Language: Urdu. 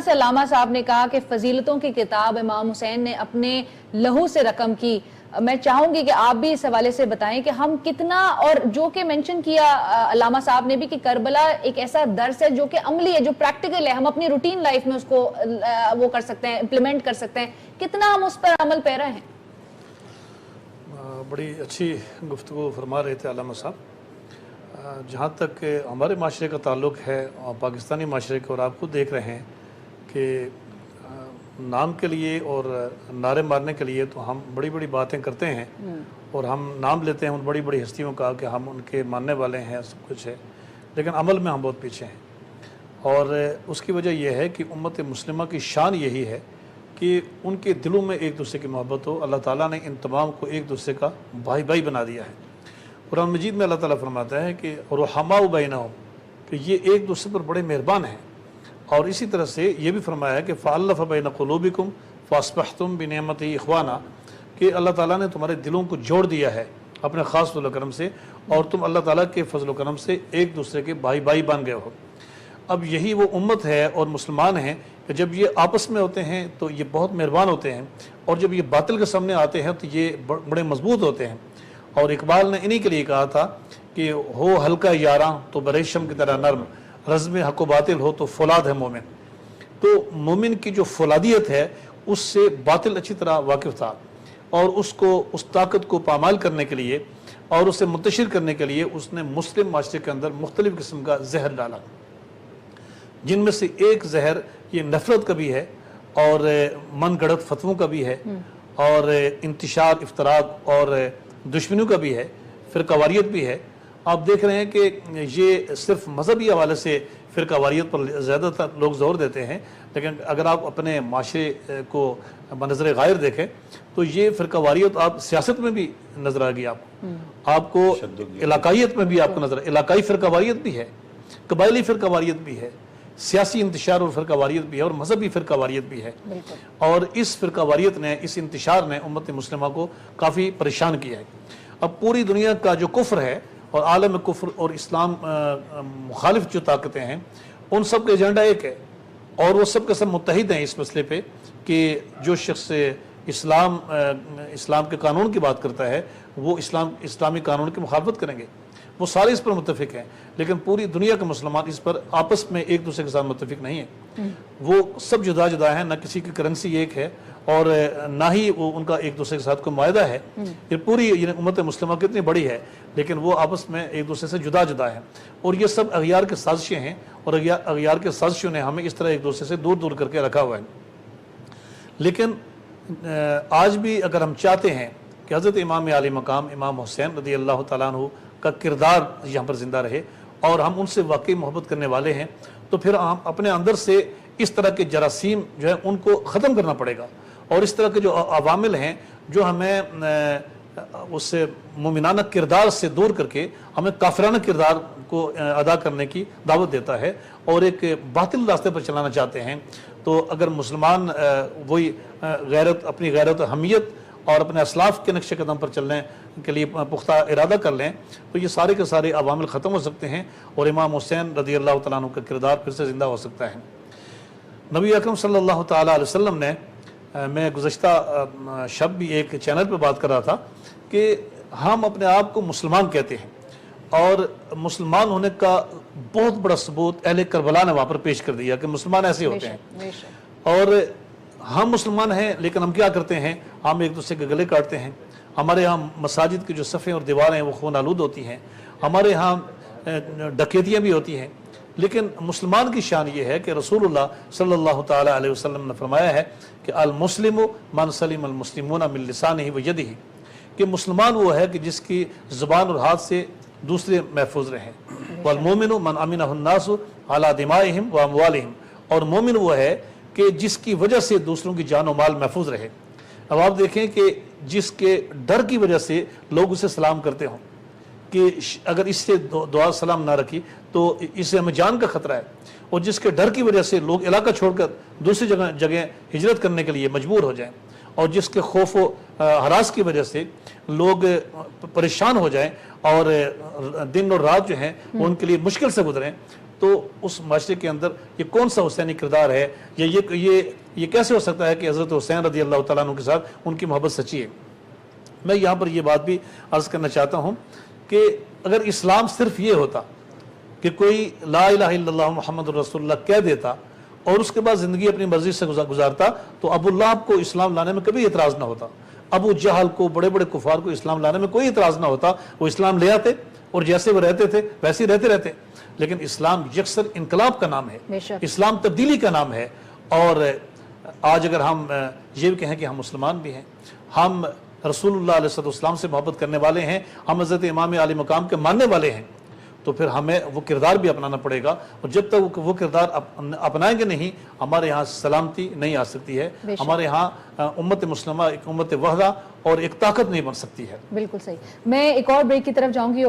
سے علامہ صاحب نے کہا کہ فضیلتوں کی کتاب امام حسین نے اپنے لہو سے رقم کی. میں چاہوں گی کہ آپ بھی اس حوالے سے بتائیں کہ ہم کتنا, اور جو کہ مینشن کیا علامہ صاحب نے بھی کہ کربلا ایک ایسا درس ہے جو کہ عملی ہے, جو پریکٹیکل ہے, ہم اپنی روٹین لائف میں اس کو وہ کر سکتے ہیں, امپلیمنٹ کر سکتے ہیں, کتنا ہم اس پر عمل پیرا ہیں؟ بڑی اچھی گفتگو فرما رہے تھے علامہ صاحب. جہاں تک ہمارے معاشرے کا تعلق ہے اور پاکستانی معاشرے کے, اور آپ خود دیکھ رہے ہیں کہ نام کے لیے اور نعرے مارنے کے لیے تو ہم بڑی بڑی باتیں کرتے ہیں اور ہم نام لیتے ہیں ان بڑی بڑی ہستیوں کا کہ ہم ان کے ماننے والے ہیں, سب کچھ ہے, لیکن عمل میں ہم بہت پیچھے ہیں. اور اس کی وجہ یہ ہے کہ امت مسلمہ کی شان یہی ہے کہ ان کے دلوں میں ایک دوسرے کی محبت ہو. اللہ تعالیٰ نے ان تمام کو ایک دوسرے کا بھائی بھائی بنا دیا ہے. قرآن مجید میں اللہ تعالیٰ فرماتا ہے کہ رحماء بینہم, کہ یہ ایک دوسرے پر بڑے مہربان ہیں. اور اسی طرح سے یہ بھی فرمایا ہے کہ فَأَلَّفَ بَيْنَ قُلُوبِكُمْ فَأَصْبَحْتُمْ بِنِعْمَتِهِ إِخْوَانًا, کہ اللہ تعالیٰ نے تمہارے دلوں کو جوڑ دیا ہے اپنے خاص فضل و کرم سے, اور تم اللہ تعالیٰ کے فضل و کرم سے ایک دوسرے کے بھائی بھائی بن گئے ہو. اب یہی وہ امت ہے اور مسلمان ہیں کہ جب یہ آپس میں ہوتے ہیں تو یہ بہت مہربان ہوتے ہیں, اور جب یہ باطل کے سامنے آتے ہیں تو یہ بڑے مضبوط ہوتے ہیں. اور اقبال نے انہی کے لیے کہا تھا کہ ہو ہلکا یاراں تو بریشم کی طرح نرم, رزم حق و باطل ہو تو فولاد ہے مومن. تو مومن کی جو فولادیت ہے اس سے باطل اچھی طرح واقف تھا, اور اس کو اس طاقت کو پامال کرنے کے لیے اور اسے منتشر کرنے کے لیے اس نے مسلم معاشرے کے اندر مختلف قسم کا زہر ڈالا, جن میں سے ایک زہر یہ نفرت کا بھی ہے, اور من گڑت فتووں کا بھی ہے, اور انتشار افتراق اور دشمنیوں کا بھی ہے, فرقہ واریت بھی ہے. آپ دیکھ رہے ہیں کہ یہ صرف مذہبی حوالے سے فرقہ واریت پر زیادہ تر لوگ زور دیتے ہیں, لیکن اگر آپ اپنے معاشرے کو بنظر غائر دیکھیں تو یہ فرقہ واریت آپ سیاست میں بھی نظر آ گئی, آپ کو علاقائیت میں بھی آپ کو نظر, علاقائی فرقہ واریت بھی ہے, قبائلی فرقہ واریت بھی ہے, سیاسی انتشار اور فرقہ واریت بھی ہے, اور مذہبی فرقہ واریت بھی ہے. اور اس فرقہ واریت نے, اس انتشار نے امت مسلمہ کو کافی پریشان کیا ہے. اب پوری دنیا کا جو کفر ہے اور عالم کفر اور اسلام مخالف جو طاقتیں ہیں, ان سب کا ایجنڈا ایک ہے, اور وہ سب کے سب متحد ہیں اس مسئلے پہ کہ جو شخص اسلام کے قانون کی بات کرتا ہے وہ اسلامی قانون کی مخالفت کریں گے. وہ سارے اس پر متفق ہیں, لیکن پوری دنیا کے مسلمان اس پر آپس میں ایک دوسرے کے ساتھ متفق نہیں ہیں. وہ سب جدا جدا ہیں, نہ کسی کی کرنسی ایک ہے اور نہ ہی وہ ان کا ایک دوسرے کے ساتھ کوئی معاہدہ ہے. یہ پوری امت مسلمہ کتنی بڑی ہے, لیکن وہ آپس میں ایک دوسرے سے جدا جدا ہیں, اور یہ سب اغیار کے سازشیں ہیں, اور اغیار کے سازشوں نے ہمیں اس طرح ایک دوسرے سے دور دور کر کے رکھا ہوا ہے. لیکن آج بھی اگر ہم چاہتے ہیں کہ حضرت امام عالی مقام امام حسین رضی اللہ تعالیٰ عنہ کا کردار یہاں پر زندہ رہے, اور ہم ان سے واقعی محبت کرنے والے ہیں, تو پھر ہم اپنے اندر سے اس طرح کے جراثیم جو ہے ان کو ختم کرنا پڑے گا, اور اس طرح کے جو عوامل ہیں جو ہمیں اس مومنانہ کردار سے دور کر کے ہمیں کافرانہ کردار کو ادا کرنے کی دعوت دیتا ہے اور ایک باطل راستے پر چلانا چاہتے ہیں. تو اگر مسلمان وہی غیرت, اپنی غیرت و حمیت اور اپنے اسلاف کے نقش قدم پر چلنے کے لیے پختہ ارادہ کر لیں تو یہ سارے کے سارے عوامل ختم ہو سکتے ہیں, اور امام حسین رضی اللہ تعالیٰ عنہ کا کردار پھر سے زندہ ہو سکتا ہے. نبی اکرم صلی اللہ تعالیٰ علیہ وسلم نے, میں گزشتہ شب بھی ایک چینل پہ بات کر رہا تھا کہ ہم اپنے آپ کو مسلمان کہتے ہیں, اور مسلمان ہونے کا بہت بڑا ثبوت اہل کربلا نے وہاں پر پیش کر دیا کہ مسلمان ایسے ہوتے ہیں. اور ہم مسلمان ہیں, لیکن ہم کیا کرتے ہیں, ہم ایک دوسرے کے گلے کاٹتے ہیں, ہمارے ہاں مساجد کی جو صفیں اور دیواریں ہیں وہ خون آلود ہوتی ہیں, ہمارے ہاں ڈکیتیاں بھی ہوتی ہیں. لیکن مسلمان کی شان یہ ہے کہ رسول اللہ صلی اللہ تعالیٰ علیہ وسلم نے فرمایا ہے کہ المسلم من سلم المسلمون من لسانہ و یدہ, کہ مسلمان وہ ہے کہ جس کی زبان اور ہاتھ سے دوسرے محفوظ رہیں. والمومن من امنہ الناس علی دمائہم و اموالہم, اور مومن وہ ہے کہ جس کی وجہ سے دوسروں کی جان و مال محفوظ رہے. اب آپ دیکھیں کہ جس کے ڈر کی وجہ سے لوگ اسے سلام کرتے ہوں کہ اگر اس سے دعا سلام نہ رکھی تو اس سے ہمیں جان کا خطرہ ہے, اور جس کے ڈر کی وجہ سے لوگ علاقہ چھوڑ کر دوسری جگہ ہجرت کرنے کے لیے مجبور ہو جائیں, اور جس کے خوف و ہراس کی وجہ سے لوگ پریشان ہو جائیں اور دن اور رات جو ہیں وہ ان کے لیے مشکل سے گزریں, تو اس معاشرے کے اندر یہ کون سا حسینی کردار ہے، یا یہ کیسے ہو سکتا ہے کہ حضرت حسین رضی اللہ تعالیٰ عنہ کے ساتھ ان کی محبت سچی ہے؟ میں یہاں پر یہ بات بھی عرض کرنا چاہتا ہوں کہ اگر اسلام صرف یہ ہوتا کہ کوئی لا الہ الا اللہ محمد رسول اللہ کہہ دیتا اور اس کے بعد زندگی اپنی مرضی سے گزارتا، تو ابو لہب کو اسلام لانے میں کبھی اعتراض نہ ہوتا، ابو جہل کو، بڑے بڑے کفار کو اسلام لانے میں کوئی اعتراض نہ ہوتا، وہ اسلام لے آتے اور جیسے وہ رہتے تھے ویسے ہی رہتے۔ لیکن اسلام یکسر انقلاب کا نام ہے، اسلام تبدیلی کا نام ہے۔ اور آج اگر ہم یہ بھی کہیں کہ ہم مسلمان بھی ہیں، ہم رسول اللہ علیہ السلام سے محبت کرنے والے ہیں، ہم حضرت امام عالی مقام کے ماننے والے ہیں، تو پھر ہمیں وہ کردار بھی اپنانا پڑے گا، اور جب تک وہ کردار اپنائیں گے نہیں، ہمارے یہاں سلامتی نہیں آ سکتی ہے، ہمارے یہاں امت مسلمہ ایک امت وحدہ اور ایک طاقت نہیں بن سکتی ہے۔ بالکل صحیح۔ میں ایک اور بریک کی طرف جاؤں گی۔